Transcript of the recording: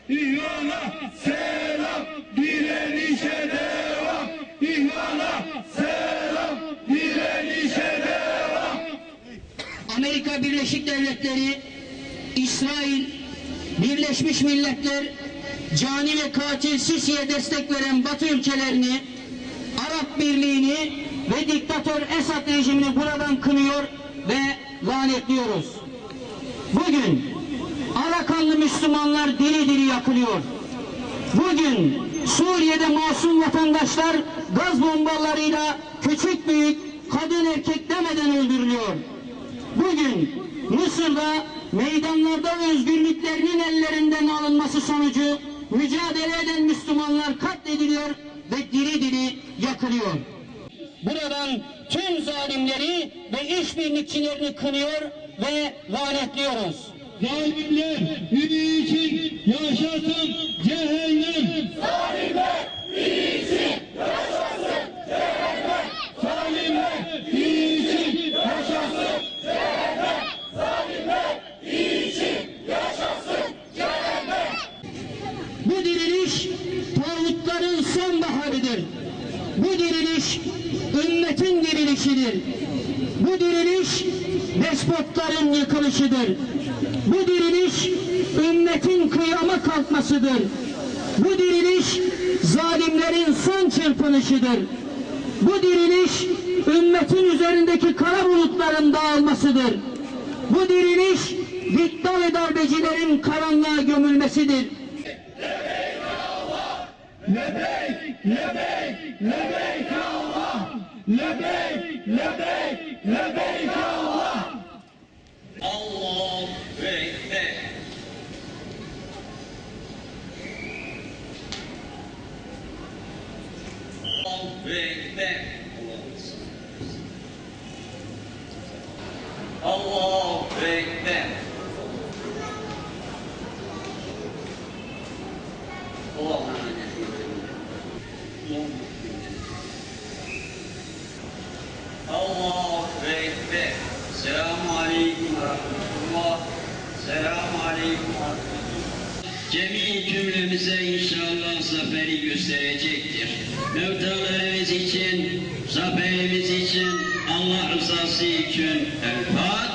İhvana selam, direnişe devam. İhvana selam, direnişe devam. Amerika Birleşik Devletleri, İsrail, Birleşmiş Milletler, cani ve katil Sisi'ye destek veren Batı ülkelerini, Arap Birliği'ni ve diktatör Esad rejimini buradan kınıyor ve lanetliyoruz. Bugün Arakanlı Müslümanlar diri diri yakılıyor. Bugün Suriye'de masum vatandaşlar gaz bombalarıyla küçük büyük, kadın erkek demeden öldürülüyor. Bugün Mısır'da meydanlarda özgürlüklerinin ellerinden alınması sonucu mücadele eden Müslümanlar katlediliyor ve diri diri yakılıyor. Buradan tüm zalimleri ve işbirlikçilerini kınıyor ve lanetliyoruz. Zalimler ümit için yaşasın cehennem. Zalimler için yaşasın cehennem. Zalimler için yaşasın Cehennem. Zalimler için yaşasın cehennem. Bu diriliş tağutların sonbaharıdır. Bu diriliş ümmetin dirilişidir. Bu diriliş despotların yıkılışıdır. Bu diriliş ümmetin kıyama kalkmasıdır. Bu diriliş zalimlerin son çırpınışıdır. Bu diriliş ümmetin üzerindeki kara bulutların dağılmasıdır. Bu diriliş dikta ve darbecilerin karanlığa gömülmesidir. Lebeyk, lebeyk, lebeyk Allah. Lebeyk, lebeyk, lebeyk Allah. Allahu Ekber. Allahu Ekber. Allahu Ekber. Allahu Ekber. Selamun Aleyküm ve Rahmetullah. Selamun Aleyküm ve Rahmetullah. Cemi cümlemize inşallah zaferi gösterecektir. Mevtalarımız için, zaferimiz için, Allah rızası için El Fatiha.